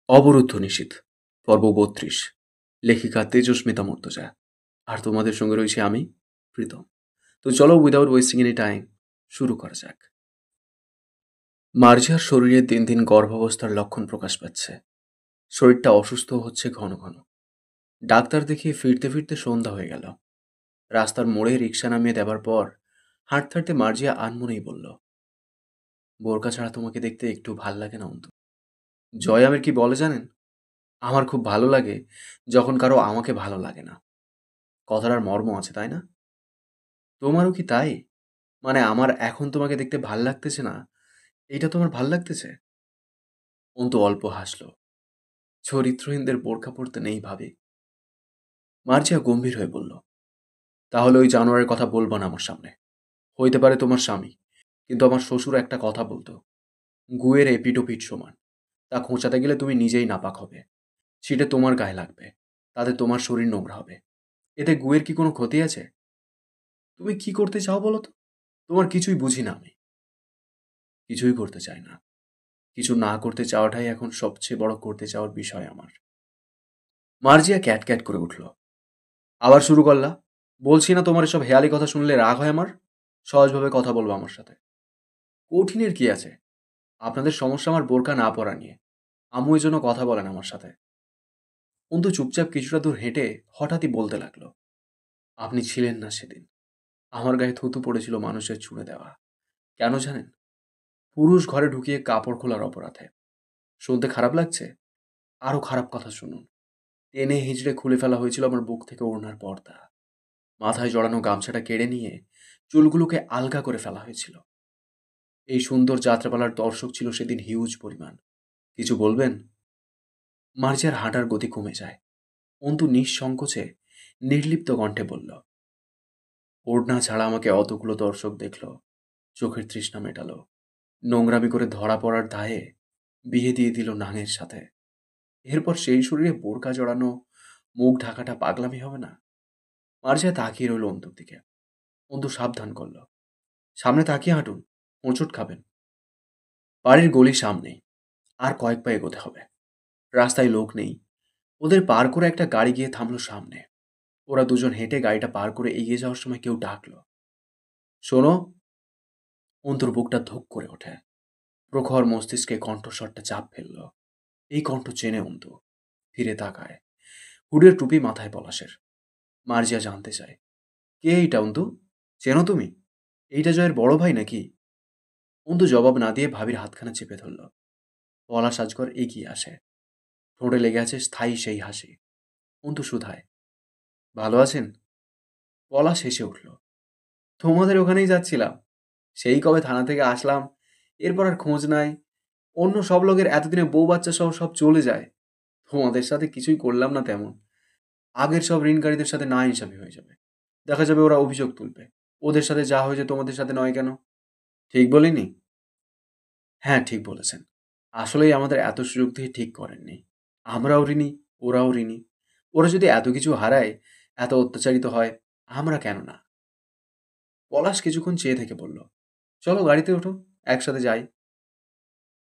অবরুদ্ধ নিশীথ পর্ব ৩২ লেখিকা তেজস্মিতা মর্তজা আর তোমাদের সঙ্গে রয়েছে আমি প্রীতম। তো চলো উইদাউট ওয়েস্টিং এনি টাইম শুরু করা যাক। মার্জিয়ার শরীরে দিন দিন গর্ভাবস্থার লক্ষণ প্রকাশ পাচ্ছে। শরীরটা অসুস্থ হচ্ছে ঘন ঘন। ডাক্তার দেখিয়ে ফিরতে ফিরতে সন্ধ্যা হয়ে গেল। রাস্তার মোড়ে রিক্সা নামিয়ে দেবার পর হাঁটতে হাঁটতে মার্জিয়া আনমনেই বলল, বোরকা ছাড়া তোমাকে দেখতে একটু ভাল লাগে না অন্তু। জয় আমের কি বলে জানেন, আমার খুব ভালো লাগে যখন কারো আমাকে ভালো লাগে না। কথাটার মর্ম আছে তাই না? তোমারও কি তাই? মানে আমার এখন তোমাকে দেখতে ভাল লাগতেছে না, এইটা তোমার ভাল লাগতেছে? অন্তু অল্প হাসল। চরিত্রহীনদের বোরখা পরতে নেই ভাবে। মার্জিয়া গম্ভীর হয়ে বলল, তাহলে ওই জানোয়ারের কথা বলবো না আমার সামনে। হইতে পারে তোমার স্বামী, কিন্তু আমার শ্বশুর একটা কথা বলতো, গুয়ের এপিটোপিট সমান। তা খোঁচাতে গেলে তুমি নিজেই নাপাক হবে। সেটা তোমার গায়ে লাগবে, তাতে তোমার শরীর নোংরা হবে। এতে গুয়ের কি কোনো ক্ষতি আছে? তুমি কি করতে চাও বলো তো? তোমার কিছুই বুঝি না আমি। কিছুই করতে চাই না। কিছু না করতে চাওয়াটাই এখন সবচেয়ে বড় করতে চাওয়ার বিষয় আমার। মার্জিয়া ক্যাট ক্যাট করে উঠল। আবার শুরু করলা? বলছি না তোমার এসব হেয়ালি কথা শুনলে রাগ হয় আমার। সহজভাবে কথা বলবো আমার সাথে। কঠিনের কি আছে? আপনাদের সমস্যা আমার বোরকা না পরা নিয়ে। আম্মু এই জন্য কথা বলেন আমার সাথে। অন্তু চুপচাপ কিছুটা দূর হেঁটে হঠাৎই বলতে লাগলো, আপনি ছিলেন না সেদিন। আমার গায়ে থুতু পড়েছিল মানুষের ছুঁড়ে দেওয়া। কেন জানেন? পুরুষ ঘরে ঢুকিয়ে কাপড় খোলার অপরাধে। শুনতে খারাপ লাগছে? আরো খারাপ কথা শুনুন। টেনে হিঁচড়ে খুলে ফেলা হয়েছিল আমার বুক থেকে ওড়নার পর্দা। মাথায় জড়ানো গামছাটা কেড়ে নিয়ে চুলগুলোকে আলগা করে ফেলা হয়েছিল। এই সুন্দর যাত্রাপালার দর্শক ছিল সেদিন হিউজ পরিমাণ। কিছু বলবেন? মার্জিয়ার হাঁটার গতি কমে যায়। অন্তু নিঃসংকোচে নির্লিপ্ত কণ্ঠে বলল, ওড়না ছাড়া আমাকে অতগুলো দর্শক দেখল, চোখের তৃষ্ণা মেটালো, নোংরামি করে ধরা পড়ার দায়ে বিয়ে দিয়ে দিল নাঙের সাথে। এরপর সেই শরীরে বোরকা জড়ানো, মুখ ঢাকাটা পাগলামি হবে না? মার্জিয়া তাকিয়ে রইল অন্তুর দিকে। অন্তু সাবধান করল, সামনে তাকিয়ে হাঁটুন, হোঁচট খাবেন। বাড়ির গলির সামনেই, আর কয়েক পা এগোতে হবে। রাস্তায় লোক নেই। ওদের পার করে একটা গাড়ি গিয়ে থামলো সামনে। ওরা দুজন হেঁটে গাড়িটা পার করে এগিয়ে যাওয়ার সময় কেউ ডাকলো, শোনো। অন্তুর বুকটা ধুক করে ওঠে। প্রখর মস্তিষ্কে কণ্ঠস্বরটা চাপ ফেলল। এই কণ্ঠ চেনে অন্তু। ফিরে তাকায়। হুডের টুপি মাথায় পলাশের। মার্জিয়া জানতে চায়, কে এইটা অন্তু? চেনো তুমি? এইটা জয়ের বড় ভাই নাকি? অন্তু জবাব না দিয়ে ভাবির হাতখানা চেপে ধরল। পলাশ আজগর এগিয়ে আসে। ঠোঁটে লেগে আছে স্থায়ী সেই হাসি। অন্তু শুধায়, ভালো আছেন? পলাশ হেসে উঠল, তোমাদের ওখানেই যাচ্ছিলাম। সেই কবে থানা থেকে আসলাম, এরপর আর খোঁজ নাই। অন্য সব লোকের এতদিনে বউ বাচ্চা সহ সব চলে যায়। তোমাদের সাথে কিছুই করলাম না তেমন। আগের সব ঋণকারীদের সাথে না হিসাবি হয়ে যাবে। দেখা যাবে ওরা অভিযোগ তুলবে, ওদের সাথে যা হয়েছে তোমাদের সাথে নয় কেন। ঠিক বলিনি? হ্যাঁ, ঠিক বলেছেন। আসলেই আমাদের এত সুযোগ দিয়ে ঠিক করেননি। আমরাও ঋণী, ওরাও ঋণী। ওরা যদি এত কিছু হারায়, এত অত্যাচারিত হয়, আমরা কেন না? পলাশ কিছুক্ষণ চেয়ে থেকে বলল, চলো গাড়িতে ওঠো, একসাথে যাই।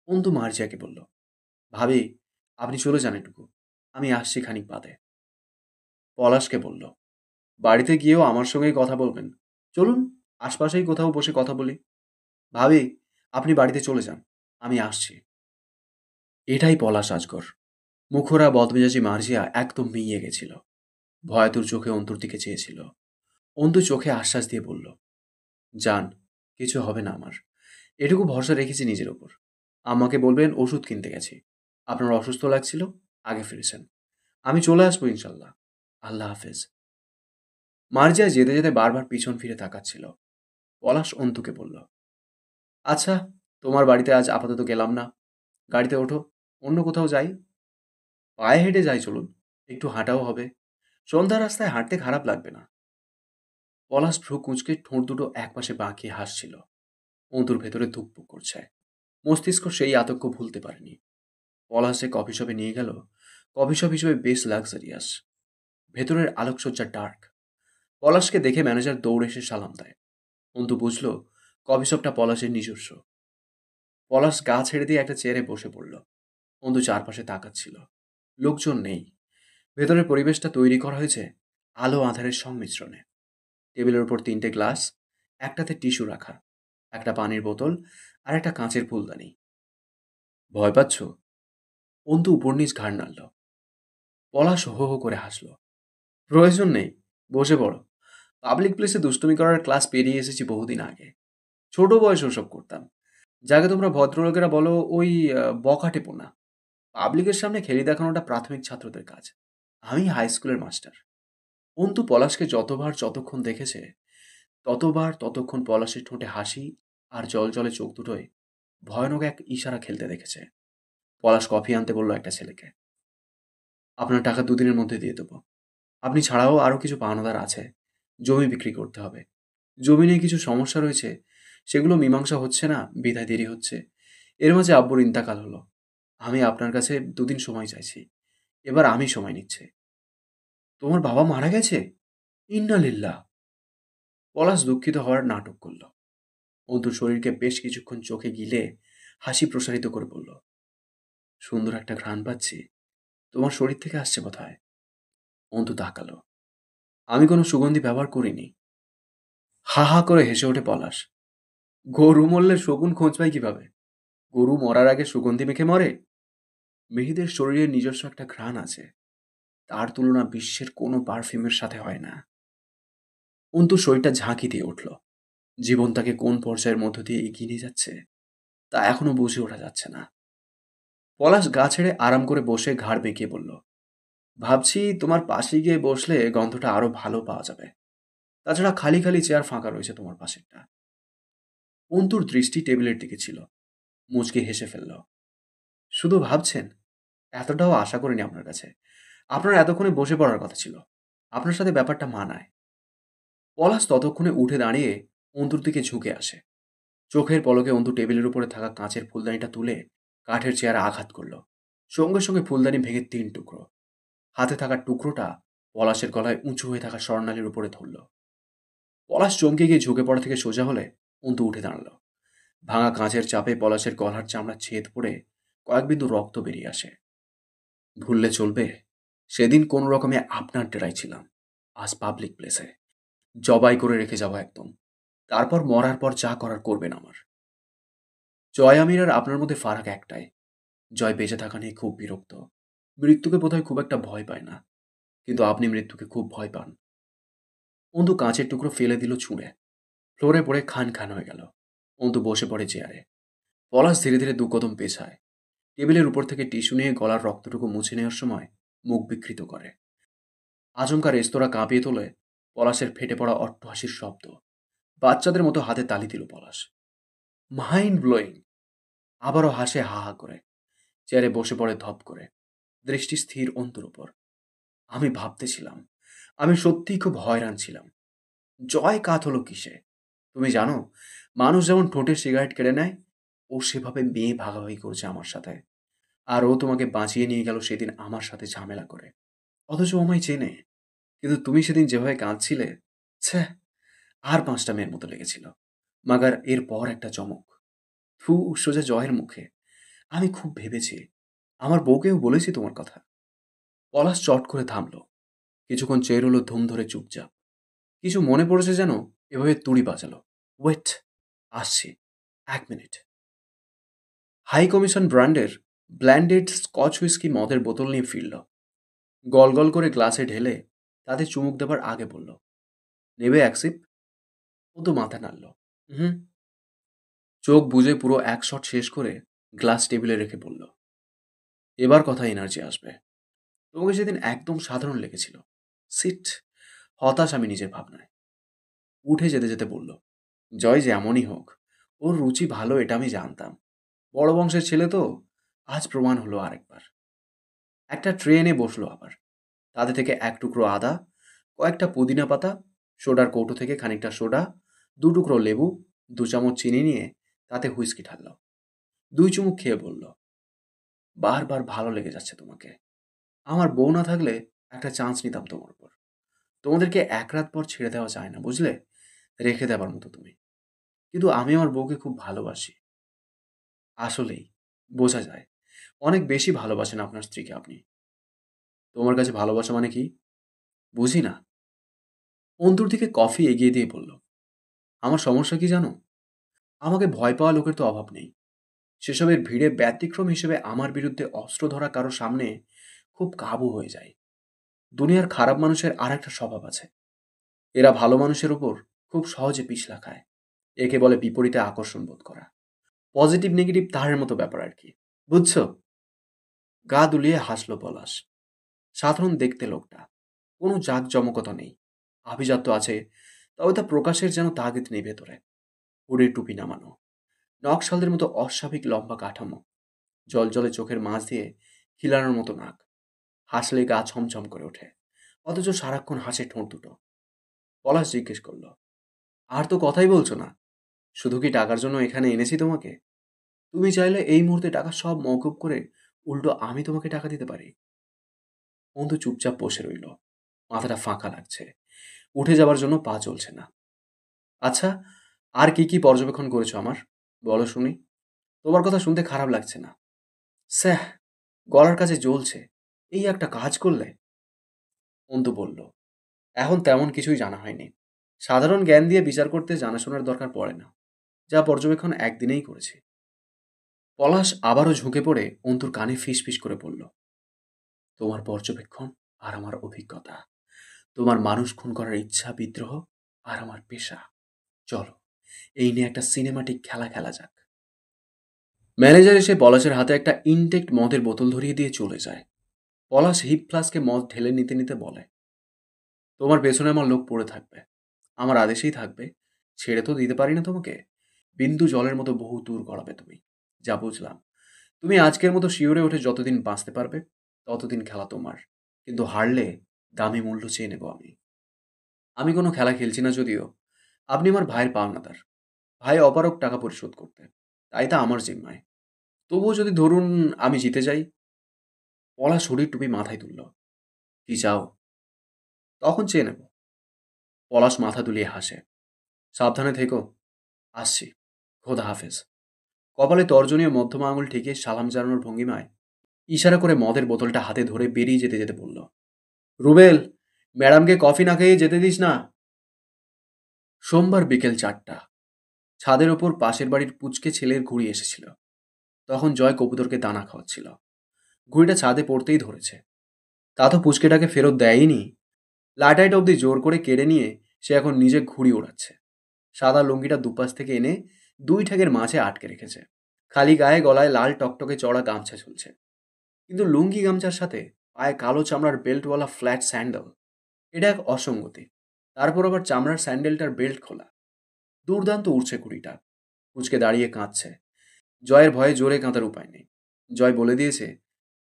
অন্তু মার্জিয়াকে বলল, ভাবি, আপনি চলে যান এটুকু, আমি আসছি খানিক বাদে। পলাশকে বলল, বাড়িতে গিয়েও আমার সঙ্গেই কথা বলবেন। চলুন, আশপাশেই কোথাও বসে কথা বলি। ভাবি, আপনি বাড়িতে চলে যান, আমি আসছি। এটাই পলাশ আজগর। মুখরা বদমেজাজি মার্জিয়া একদম মিইয়ে গেছিল। ভয়াতুর চোখে অন্তুর দিকে চেয়েছিল। অন্তু চোখে আশ্বাস দিয়ে বলল, যান, কিছু হবে না আমার। এটুকু ভরসা রেখেছি নিজের ওপর। আমাকে বলবেন ওষুধ কিনতে গেছি। আপনার অসুস্থ লাগছিল, আগে ফিরেছেন। আমি চলে আসবো ইনশাল্লাহ। আল্লাহ হাফেজ। মার্জিয়া যেতে যেতে বারবার পিছন ফিরে তাকাচ্ছিল। পলাশ অন্তুকে বলল, আচ্ছা, তোমার বাড়িতে আজ আপাতত গেলাম না। গাড়িতে ওঠো, অন্য কোথাও যাই। পায়ে হেঁটে যাই চলুন, একটু হাঁটাও হবে। সন্ধ্যা রাস্তায় হাঁটতে খারাপ লাগবে না। পলাশ ভ্রু কুঁচকে ঠোঁট দুটো একপাশে বাঁকিয়ে হাসছিল। অন্তুর ভেতরে ধুকপুক করছে। মস্তিষ্ক সেই আতঙ্ক ভুলতে পারেনি। পলাশ যে কফি শপে নিয়ে গেল, কফি শপ হিসেবে বেশ লাক্সারিয়াস। ভেতরের আলোকসজ্জা ডার্ক। পলাশকে দেখে ম্যানেজার দৌড়ে এসে সালাম দেয়। অন্তু বুঝল কফি শপটা পলাশের নিজস্ব। পলাশ গা ছেড়ে দিয়ে একটা চেয়ারে বসে পড়ল। অন্তু চারপাশে তাকাচ্ছিল। লোকজন নেই। ভেতরের পরিবেশটা তৈরি করা হয়েছে আলো আঁধারের সংমিশ্রণে। টেবিলের উপর ৩টে গ্লাস, একটাতে টিস্যু রাখা, একটা পানির বোতল আর একটা কাঁচের ফুলদানি। ভয় পাচ্ছ? অন্তু উপর নিচ ঘাড় নাড়ল। পলাশ হো হো করে হাসল। প্রয়োজন নেই, বসে পড়ো। পাবলিক প্লেসে দুষ্টুমি করার ক্লাস পেরিয়ে এসেছি বহুদিন আগে। ছোট বয়সে ওসব করতাম। যাকে তোমরা ভদ্রলোকেরা বলো ওই বখাটেপনা। পাবলিকের সামনে খেলি দেখানোটা প্রাথমিক ছাত্রদের কাজ। আমি হাই স্কুলের মাস্টার। অন্তু পলাশকে যতবার যতক্ষণ দেখেছে ততবার ততক্ষণ পলাশের ঠোঁটে হাসি আর জলজলে চোখ দুটোয় ভয়ানক এক ইশারা খেলতে দেখেছে। পলাশ কফি আনতে বলল একটা ছেলেকে। আপনার টাকা দুদিনের মধ্যে দিয়ে দেবো। আপনি ছাড়াও আরও কিছু পাওনাদার আছে। জমি বিক্রি করতে হবে। জমি নিয়ে কিছু সমস্যা রয়েছে, সেগুলো মীমাংসা হচ্ছে না, বিদায় দেরি হচ্ছে। এর মাঝে আব্বুর ইন্তাকাল হলো। আমি আপনার কাছে ২ দিন সময় চাইছি। এবার আমি সময় নিচ্ছি। তোমার বাবা মারা গেছে? ইন্না লিল্লাহ। পলাশ দুঃখিত হওয়ার নাটক করল। অন্তুর শরীরকে বেশ কিছুক্ষণ চোখে গিলে হাসি প্রসারিত করে বলল, সুন্দর একটা ঘ্রাণ পাচ্ছি। তোমার শরীর থেকে আসছে বোধহয়। অন্তু তাকালো। আমি কোনো সুগন্ধি ব্যবহার করিনি। হা হা করে হেসে ওঠে পলাশ। গরু মরলে শকুন খোঁজ পায় কিভাবে? গরু মরার আগে সুগন্ধি মেখে মরে? মেয়েদের শরীরের নিজস্ব একটা ঘ্রাণ আছে, তার তুলনা বিশ্বের কোনো পারফিউমের সাথে হয় না। অন্তুর শরীরটা ঝাঁকি দিয়ে উঠল। জীবন তাকে কোন পর্যায়ের মধ্য দিয়ে এগিয়ে নিয়ে যাচ্ছে তা এখনো বুঝে ওঠা যাচ্ছে না। পলাশ গা ছেড়ে আরাম করে বসে ঘাড় বেঁকিয়ে বলল, ভাবছি তোমার পাশে গিয়ে বসলে গন্ধটা আরো ভালো পাওয়া যাবে। তাছাড়া খালি খালি চেয়ার ফাঁকা রয়েছে তোমার পাশেরটা। অন্তুর দৃষ্টি টেবিলের দিকে ছিল। মুচকি হেসে ফেলল। শুধু ভাবছেন? এতটাও আশা করিনি আপনার কাছে। আপনার এতক্ষণে বসে পড়ার কথা ছিল। আপনার সাথে ব্যাপারটা মানায়। পলাশ ততক্ষণে উঠে দাঁড়িয়ে অন্তুর দিকে ঝুঁকে আসে। চোখের পলকে অন্তু টেবিলের উপরে থাকা কাঁচের ফুলদানিটা তুলে কাঠের চেয়ারে আঘাত করল। সঙ্গে সঙ্গে ফুলদানি ভেঙে ৩ টুকরো। হাতে থাকা টুকরোটা পলাশের গলায় উঁচু হয়ে থাকা স্বর্ণালীর উপরে ধরল। পলাশ চমকে গিয়ে ঝুঁকে পড়া থেকে সোজা হলে অন্তু উঠে দাঁড়াল। ভাঙা কাঁচের চাপে পলাশের গলার চামড়া ছেদ পড়ে কয়েক বিন্দু রক্ত বেরিয়ে আসে। ভুললে চলবে? সেদিন কোনো রকমে আপনার ডেরায় ছিলাম। আজ পাবলিক প্লেসে জবাই করে রেখে যাবো একদম। তারপর মরার পর যা করার করবেন আমার। জয় আমির আর আপনার মধ্যে ফারাক একটাই, জয় বেঁচে থাকা নিয়ে খুব বিরক্ত। মৃত্যুকে বোধহয় খুব একটা ভয় পায় না, কিন্তু আপনি মৃত্যুকে খুব ভয় পান। অন্তু কাঁচের টুকরো ফেলে দিল ছুঁড়ে। ফ্লোরে পড়ে খান খান হয়ে গেল। অন্তু বসে পড়ে চেয়ারে। পলাশ ধীরে ধীরে ২ কদম পেছায়। টেবিলের উপর থেকে টিস্যু নিয়ে গলার রক্তটুকু মুছে নেওয়ার সময় মুখ বিকৃত করে। আচমকা রেস্তোরাঁ কাঁপিয়ে তোলে পলাশের ফেটে পড়া অট্টহাসির শব্দ। বাচ্চাদের মতো হাতে তালি দিল পলাশ। Mind blowing. আবারও হাসে হা হা করে। চেয়ারে বসে পড়ে ধপ করে। দৃষ্টি স্থির অন্তুর উপর। আমি ভাবতেছিলাম, আমি সত্যিই খুব হয়রান ছিলাম। জয় কাত হলো কিসে? তুমি জানো, মানুষ যেমন ঠোঁটে সিগারেট কেড়ে নেয়, ও সেভাবে মেয়ে ভাগাভাগি করছে আমার সাথে। আর ও তোমাকে বাঁচিয়ে নিয়ে গেল সেদিন আমার সাথে ঝামেলা করে। অথচ ও আমায় চেনে। কিন্তু তুমি সেদিন যেভাবে কাঁদছিলে, ছ্যাঃ, আর ৫টা মেয়ের মতো লেগেছিল। মাগার এরপর একটা চমক। থু, সোজা জয়ের মুখে। আমি খুব ভেবেছি। আমার বউকেও বলেছি তোমার কথা। পলাশ চট করে থামল। কিছুক্ষণ চেয়ে রইল ধুম ধরে চুপচাপ। কিছু মনে পড়েছে যেন এভাবে তুড়ি বাজালো। ওয়েট, আসছি, ১ মিনিট। হাই কমিশন ব্র্যান্ডের ব্ল্যান্ডেড স্কচ হুইস্কি মদের বোতল নিয়ে ফিরল। গল গল করে গ্লাসে ঢেলে তাতে চুমুক দেবার আগে বলল, নেবে ১ সিপ? ও তো মাথা নাড়ল। হুম। চোখ বুজে পুরো ১ শট শেষ করে গ্লাস টেবিলে রেখে বলল, এবার কথা এনার্জি আসবে। তোমাকে সেদিন একদম সাধারণ লেগেছিল। সিট। হতাশ আমি নিজের ভাবনায়। উঠে যেতে যেতে বলল, জয় যেমনই হোক, ওর রুচি ভালো এটা আমি জানতাম। বড় বংশের ছেলে তো, আজ প্রমাণ হলো আরেকবার। একটা ট্রে এনে বসলো আবার। তাতে থেকে ১ টুকরো আদা, কয়েকটা পুদিনা পাতা, সোডার কৌটো থেকে খানিকটা সোডা, ২ টুকরো লেবু, ২ চামচ চিনি নিয়ে তাতে হুইস্কি ঢালল। ২ চুমুক খেয়ে বলল, বারবার ভালো লেগে যাচ্ছে তোমাকে। আমার বউ না থাকলে একটা চান্স নিতাম তোমার উপর। তোমাদেরকে ১ রাত পর ছেড়ে দেওয়া যায় না, বুঝলে? রেখে দেবার মতো তুমি। কিন্তু আমি আমার বউকে খুব ভালোবাসি। আসলেই বোঝা যায়। অনেক বেশি ভালোবাসেন আপনার স্ত্রীকে আপনি। তোমার কাছে ভালোবাসা মানে কি? বুঝি না। অন্তুর দিকে কফি এগিয়ে দিয়ে বলল, আমার সমস্যা কি জানো? আমাকে ভয় পাওয়া লোকের তো অভাব নেই। সেসবের ভিড়ে ব্যতিক্রম হিসেবে আমার বিরুদ্ধে অস্ত্র ধরা কারো সামনে খুব কাবু হয়ে যায়। দুনিয়ার খারাপ মানুষের আর একটা স্বভাব আছে। এরা ভালো মানুষের উপর খুব সহজে পিছলা খায়। একে বলে বিপরীতে আকর্ষণ বোধ করা। পজিটিভ নেগেটিভ তারের মতো ব্যাপার আর কি। বুঝছো? গা দুলিয়ে হাসলো পলাশ। সাধারণ দেখতে লোকটা, কোনো জাঁকজমকতা নেই। আভিজাত্য আছে, তবে তা প্রকাশের যেন তাগিদ নেই ভেতরে। হুড়ির টুপি নামানো, নকশালদের মতো অস্বাভাবিক লম্বা কাঠামো, জলজলে চোখের মাঝ দিয়ে খিলানোর মতো নাক। হাসলে গা ছমছম করে ওঠে, অথচ সারাক্ষণ হাসে ঠোঁট দুটো। পলাশ জিজ্ঞেস করলো, আর তো কথাই বলছো না, শুধু কি টাকার জন্য এখানে এনেছি তোমাকে? তুমি চাইলে এই মুহূর্তে টাকা সব মওকুফ করে উল্টো আমি তোমাকে টাকা দিতে পারি। বন্ধু চুপচাপ বসে রইল, মাথাটা ফাঁকা লাগছে, উঠে যাবার জন্য পা চলছে না। আচ্ছা, আর কি কি পর্যবেক্ষণ করেছো আমার, বলো শুনি। তোমার কথা শুনতে খারাপ লাগছে না। স্যাহ, গলার কাছে জ্বলছে। এই একটা কাজ করলে। অন্তু বলল, এখন তেমন কিছুই জানা হয়নি। সাধারণ জ্ঞান দিয়ে বিচার করতে জানাশোনার দরকার পড়ে না। যা পর্যবেক্ষণ একদিনেই করেছি। পলাশ আবারও ঝুঁকে পড়ে অন্তুর কানে ফিস ফিস করে বলল, তোমার পর্যবেক্ষণ আর আমার অভিজ্ঞতা, তোমার মানুষ খুন করার ইচ্ছা বিদ্রোহ আর আমার পেশা। চলো, এই নিয়ে একটা সিনেমাটিক খেলা খেলা যাক। ম্যানেজার এসে পলাশের হাতে একটা ইনটেক্ট মদের বোতল ধরিয়ে দিয়ে চলে যায়। পলাশ হিপ ফ্লাস্কে মদ ঢেলে নিতে নিতে বলে, তোমার পেছনে আমার লোক পড়ে থাকবে, আমার আদেশেই থাকবে। ছেড়ে তো দিতে পারি না তোমাকে। বিন্দু জলের মতো বহু দূর গড়াবে তুমি। যা বুঝলাম, তুমি আজকের মতো শিওরে উঠে যতদিন বাঁচতে পারবে ততদিন খেলা তোমার। কিন্তু হারলে দামি মূল্য চেয়ে নেব আমি। আমি কোনো খেলা খেলছি না যদিও, আপনি আমার ভাইয়ের পাওনাদার। ভাই অপারক টাকা পরিশোধ করতে, তাই তা আমার জিম্মায়। তবুও যদি ধরুন আমি জিতে যাই। পলা শরীর টুপি মাথায় তুলল। কি চাও? তখন চেয়ে নেব। পলাশ মাথা দুলিয়ে হাসে। সাবধানে থেকো। আসছি। খোদা হাফেজ। কপালে তর্জনীয় মধ্যমা আঙুল ঠেকিয়ে সালাম জানানোর ভঙ্গিমায় ইশারা করে মদের বোতলটা হাতে ধরে বেরিয়ে যেতে যেতে বলল, রুবেল, ম্যাডামকে কফি না খেয়ে যেতে দিস না। সোমবার বিকেল 4টা। ছাদের ওপর পাশের বাড়ির পুচকে ছেলের ঘুড়ি এসেছিল। তখন জয় কবুতরকে দানা খাওয়াচ্ছিল। ঘুড়িটা ছাদে পড়তেই ধরেছে। তা তো পুচকেটাকে ফেরত দেয়নি। লাটাইট অবধি জোর করে কেড়ে নিয়ে সে এখন নিজে ঘুড়ি ওড়াচ্ছে। সাদা লুঙ্গিটা দুপাশ থেকে এনে দুই ঠ্যাগের মাঝে আটকে রেখেছে। খালি গায়ে গলায় লাল টকটকে চড়া গামছা ঝুলছে। কিন্তু লুঙ্গি গামছার সাথে পায়ে কালো চামড়ার বেল্টওয়ালা ফ্ল্যাট স্যান্ডেল, এটা এক অসঙ্গতি। তারপর আবার চামড়ার স্যান্ডেলটার বেল্ট খোলা। দুর্দান্ত উড়ছে কুড়িটা। কুচকে দাঁড়িয়ে কাঁদছে। জয়ের ভয়ে জোরে কাঁদার উপায় নেই। জয় বলে দিয়েছে,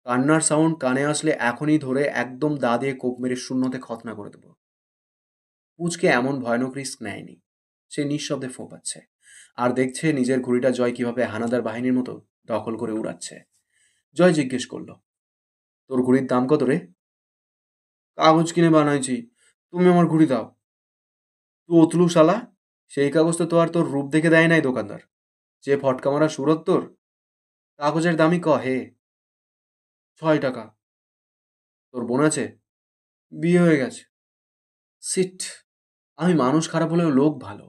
কান্নার সাউন্ড কানে আসলে এখনই ধরে একদম দা দিয়ে কোপ মেরে শূন্যতে খতনা করে দেবো। পুচকে এমন ভয়ানক রিস্ক নেয়নি। সে নিঃশব্দে ফোঁপাচ্ছে আর দেখছে নিজের ঘুড়িটা জয় কিভাবে হানাদার বাহিনীর মতো দখল করে উড়াচ্ছে। জয় জিজ্ঞেস করলো, তোর ঘুড়ির দাম কত রে? কাগজ কিনে বানাইছি, তুমি আমার ঘুড়ি দাও। তুই অতলু শালা, সেই কাগজ তো আর তোর রূপ দেখে দেয় নাই দোকানদার। যে ফটকা মারা সুরত তোর। কাগজের দামই ক হে। 6 টাকা। তোর বোন আছে? বিয়ে হয়ে গেছে। সিট। আমি মানুষ খারাপ হলেও লোক ভালো।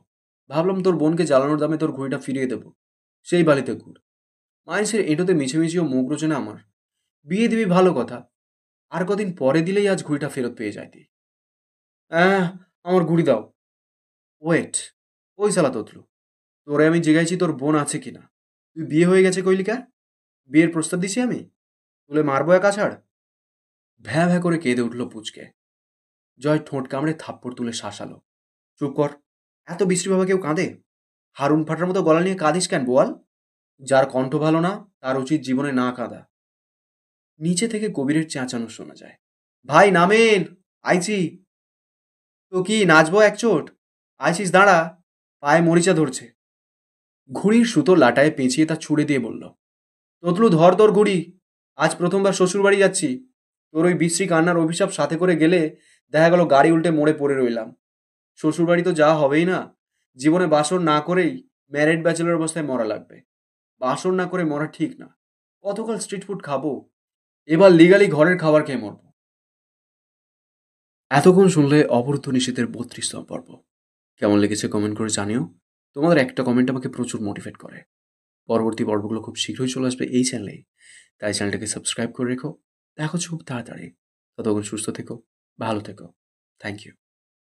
ভাবলাম তোর বোনকে জ্বালানোর দামে তোর ঘুড়িটা ফিরিয়ে দেবো। সেই বালিতে গুড়। মাইন্সের এঁটোতে মিছিমিছিও মুখ রোচে না আমার। বিয়ে দিবি ভালো কথা, আর কদিন পরে দিলেই আজ ঘুড়িটা ফেরত পেয়ে যাইতি। হ্যাঁ, আমার ঘুড়ি দাও। ওয়েট, ওই শালা তোতলু, তোরে আমি জিগাইছি তোর বোন আছে কিনা। তুই বিয়ে হয়ে গেছে কইলিকা? বিয়ের প্রস্তাব দিছি আমি? তুলে মারবো এক আছাড়। ভ্যা ভ্যা করে কেঁদে উঠল পুচকে। জয় ঠোঁট কামড়ে থাপ্পড় তুলে শাসালো, চুপ কর। এত বিশ্রীভাবে কেউ কাঁদে? হারুন ফাটার মতো গলা নিয়ে কাঁদিস কেন বোয়াল? যার কণ্ঠ ভালো না তার উচিত জীবনে না কাঁদা। নিচে থেকে কবিরের চেঁচানো শোনা যায়, ভাই নামেন, আইছি। তো কি নাচবো একচোট? আইছিস দাঁড়া, পায়ে মরিচা ধরছে। ঘুড়ির সুতো লাটায় পেঁচিয়ে তা ছুড়ে দিয়ে বলল, ততলু ধর তোর ঘুড়ি। আজ প্রথমবার শ্বশুর বাড়ি যাচ্ছি। তোর ওই বিশ্রী কান্নার অভিশাপ সাথে করে গেলে দেখা গেল গাড়ি উল্টে মোড়ে পড়ে রইলাম। শ্বশুর বাড়ি তো যাওয়া হবেই না। জীবনে বাসর না করেই ম্যারিড ব্যাচেলর অবস্থায় মরা লাগবে। বাসর না করে মরা ঠিক না। কতকাল স্ট্রিট ফুড খাবো? এবার লিগালি ঘরের খাবার খেয়ে মরব। এতক্ষণ শুনলে অবরুদ্ধ নিষেধের ৩২তম পর্ব। কেমন লেগেছে কমেন্ট করে জানিও। তোমাদের একটা কমেন্ট আমাকে প্রচুর মোটিভেট করে। পরবর্তী পর্বগুলো খুব শীঘ্রই চলে আসবে এই চ্যানেলেই। তাই চ্যানেলটাকে সাবস্ক্রাইব করে রেখো। দেখা হচ্ছে খুব তাড়াতাড়ি। ততক্ষণ সুস্থ থেকো, ভালো থেকো। Thank you.